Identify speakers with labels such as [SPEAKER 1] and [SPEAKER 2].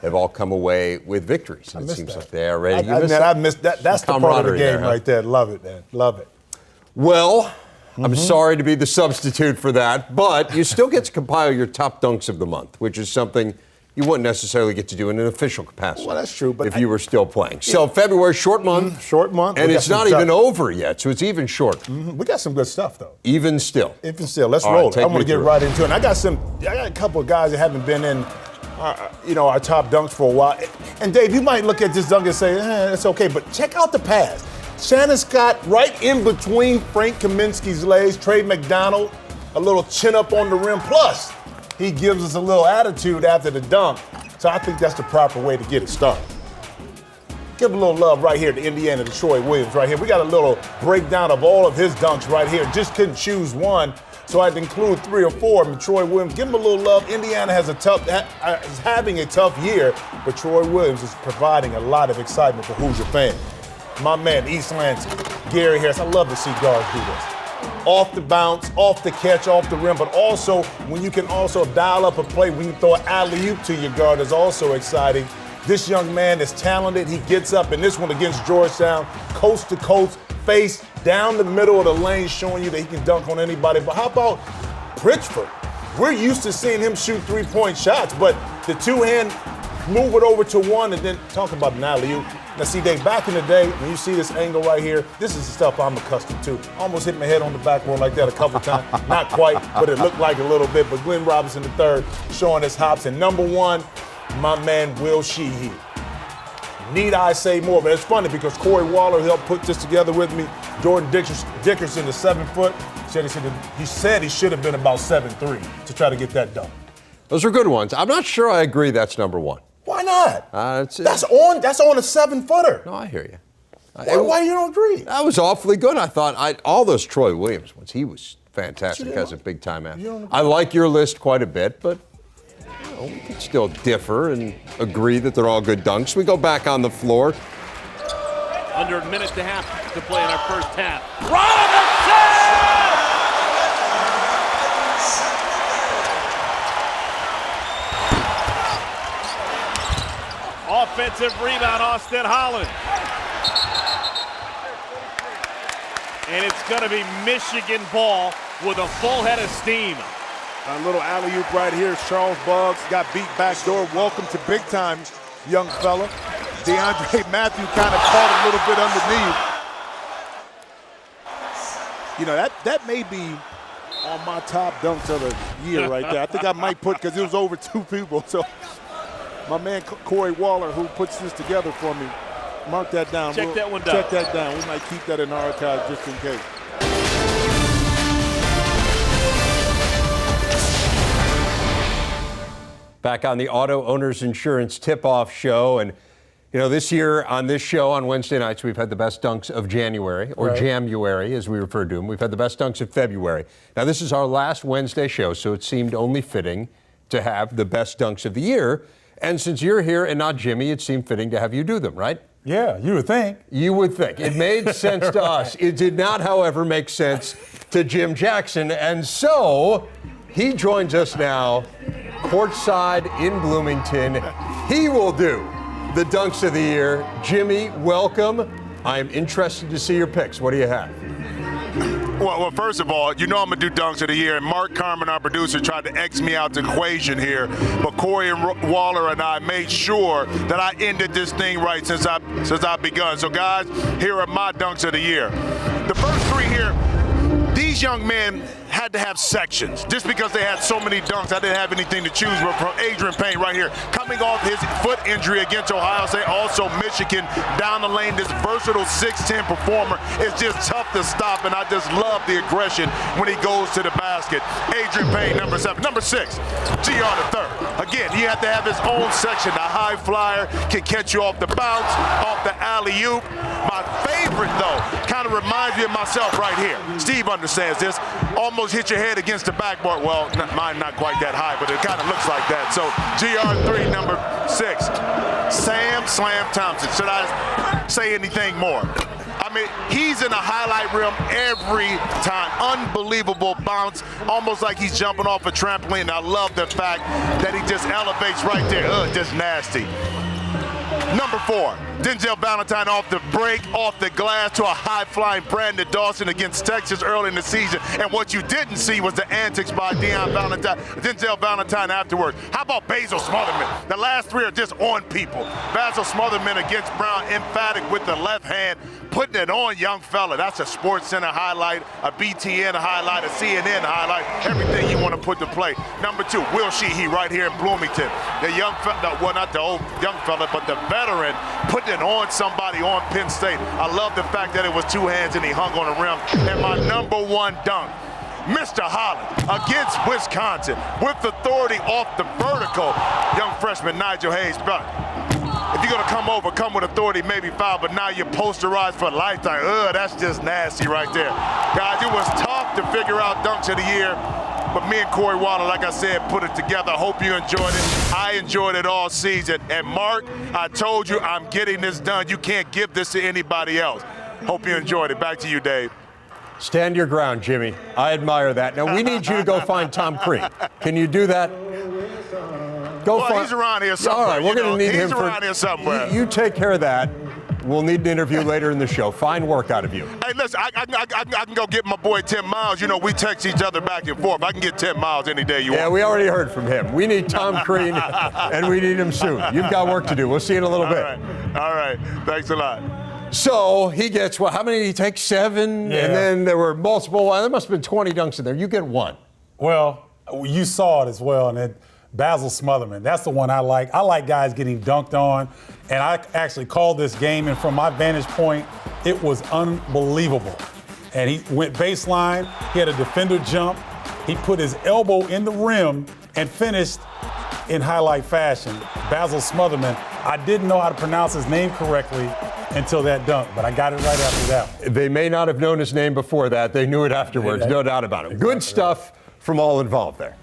[SPEAKER 1] have all come away with victories. It seems like they're ready.
[SPEAKER 2] I missed that. That's the part of the game right there. Love it, man. Love it.
[SPEAKER 1] Well, I'm sorry to be the substitute for that, but you still get to compile your top dunks of the month, which is something you wouldn't necessarily get to do in an official capacity.
[SPEAKER 2] Well, that's true. But
[SPEAKER 1] if you were still playing. So February, short month.
[SPEAKER 2] Short month.
[SPEAKER 1] And it's not even over yet, so it's even shorter.
[SPEAKER 2] We got some good stuff, though.
[SPEAKER 1] Even still.
[SPEAKER 2] Let's roll it. I want to get right into it. And I got a couple of guys that haven't been in our top dunks for a while. And Dave, you might look at this dunk and say, it's okay, but check out the pass. Shannon Scott right in between Frank Kaminsky's legs, Trey McDonald, a little chin up on the rim. Plus, he gives us a little attitude after the dunk. So I think that's the proper way to get it started. Give a little love right here to Indiana, to Troy Williams right here. We got a little breakdown of all of his dunks right here. Just couldn't choose one, so I had to include 3 or 4 of them. Troy Williams, give him a little love. Indiana is having a tough year, but Troy Williams is providing a lot of excitement for Hoosier fans. My man, East Lansing, Gary Harris. I love to see guards do this. Off the bounce, off the catch, off the rim, but also when you can also dial up a play when you throw an alley-oop to your guard is also exciting. This young man is talented. He gets up in this one against Georgetown, coast to coast, face down the middle of the lane, showing you that he can dunk on anybody. But how about Pritchford? We're used to seeing him shoot three-point shots, but the two-hand, move it over to one, and then talk about an alley-oop. Now, see, Dave, back in the day, when you see this angle right here, this is the stuff I'm accustomed to. Almost hit my head on the backboard like that a couple times. Not quite, but it looked like a little bit. But Glenn Robinson III showing his hops. And number 1, my man, Will Sheehy. Need I say more? But it's funny because Corey Waller helped put this together with me. Jordan Dickerson, the 7-foot, he said he should have been about 7'3" to try to get that done.
[SPEAKER 1] Those are good ones. I'm not sure I agree that's number 1.
[SPEAKER 2] Why not?
[SPEAKER 1] That's
[SPEAKER 2] on a 7-footer.
[SPEAKER 1] No, I hear you.
[SPEAKER 2] Why you don't agree?
[SPEAKER 1] That was awfully good. I thought all those Troy Williams ones, he was fantastic as a big-time athlete. I like your list quite a bit, but we can still differ and agree that they're all good dunks. We go back on the floor.
[SPEAKER 3] Under a minute and a half to play in our first half. Robinson! Offensive rebound, Austin Holland. And it's going to be Michigan ball with a full head of steam.
[SPEAKER 4] A little alley-oop right here. Charles Buggs got beat backdoor. Welcome to big time, young fella. DeAndre Matthew kind of caught a little bit underneath. You know, that may be on my top dunks of the year right there. I think I might put, because it was over 2 people. So my man Corey Waller, who puts this together for me, mark that down.
[SPEAKER 3] Check that one down.
[SPEAKER 4] Check that down. We might keep that in the archive just in case.
[SPEAKER 1] Back on the Auto Owners Insurance Tip-Off Show. And, you know, this year on this show on Wednesday nights, we've had the best dunks of January, or Jamuary, as we refer to them. We've had the best dunks of February. Now, this is our last Wednesday show, so it seemed only fitting to have the best dunks of the year. And since you're here and not Jimmy, it seemed fitting to have you do them, right?
[SPEAKER 2] Yeah, you would think.
[SPEAKER 1] You would think. It made sense to us. It did not, however, make sense to Jim Jackson. And so he joins us now, courtside in Bloomington. He will do the dunks of the year. Jimmy, welcome. I'm interested to see your picks. What do you have?
[SPEAKER 5] Well, first of all, you know I'm going to do dunks of the year, and Mark Carmen, our producer, tried to X me out the equation here, but Corey and Waller and I made sure that I ended this thing right since I've begun. So, guys, here are my dunks of the year. The first 3 here, these young men had to have sections. Just because they had so many dunks, I didn't have anything to choose from. Adrian Payne right here, coming off his foot injury against Ohio State, also Michigan, down the lane, this versatile 6'10" performer is just tough to stop, and I just love the aggression when he goes to the basket. Adrian Payne, number 7. Number 6, G.R. III. Again, he had to have his own section. The high flyer can catch you off the bounce, off the alley-oop. My favorite, though, kind of reminds me of myself right here. Steve understands this. Almost hit your head against the backboard. Well, mine not quite that high, but it kind of looks like that. So GR3, number 6, Sam Slam Thompson. Should I say anything more? I mean, he's in the highlight reel every time. Unbelievable bounce, almost like he's jumping off a trampoline. I love the fact that he just elevates right there. Just nasty. Number 4, Denzel Valentine off the break, off the glass to a high-flying Brandon Dawson against Texas early in the season. And what you didn't see was the antics by Denzel Valentine afterwards. How about Basil Smotherman? The last 3 are just on people. Basil Smotherman against Brown, emphatic with the left hand, putting it on young fella. That's a Sports Center highlight, a BTN highlight, a CNN highlight, everything you want to put to play. Number 2, Will Sheehy right here in Bloomington. The young fella, well, not the old young fella, but the veteran, putting it on somebody on Penn State. I love the fact that it was 2 hands and he hung on the rim. And my number 1 dunk, Mr. Holland against Wisconsin with authority off the vertical. Young freshman Nigel Hayes. If you're going to come over, come with authority, maybe foul, but now you're posterized for a lifetime. That's just nasty right there. Guys, it was tough to figure out dunks of the year, but me and Corey Waller, like I said, put it together. I hope you enjoyed it. I enjoyed it all season. And Mark, I told you I'm getting this done. You can't give this to anybody else. Hope you enjoyed it. Back to you, Dave.
[SPEAKER 1] Stand your ground, Jimmy. I admire that. Now, we need you to go find Tom Crean. Can you do that?
[SPEAKER 5] He's around here somewhere.
[SPEAKER 1] All right, we're going to need him.
[SPEAKER 5] He's around here somewhere.
[SPEAKER 1] You take care of that. We'll need an interview later in the show. Fine work out of you.
[SPEAKER 5] Hey, listen, I can go get my boy 10 Miles. You know, we text each other back and forth. I can get 10 Miles any day you want.
[SPEAKER 1] Yeah, we already heard from him. We need Tom Crean, and we need him soon. You've got work to do. We'll see you in a little bit.
[SPEAKER 5] All right. Thanks a lot.
[SPEAKER 1] So he gets, how many did he take? 7?
[SPEAKER 2] Yeah.
[SPEAKER 1] And then there were multiple. There must have been 20 dunks in there. You get 1.
[SPEAKER 6] Well, you saw it as well, and Basil Smotherman, that's the one I like. I like guys getting dunked on, and I actually called this game, and from my vantage point, it was unbelievable. And he went baseline, he had a defender jump, he put his elbow in the rim and finished in highlight fashion. Basil Smotherman, I didn't know how to pronounce his name correctly until that dunk, but I got it right after that.
[SPEAKER 1] They may not have known his name before that. They knew it afterwards, no doubt about it. Good stuff from all involved there.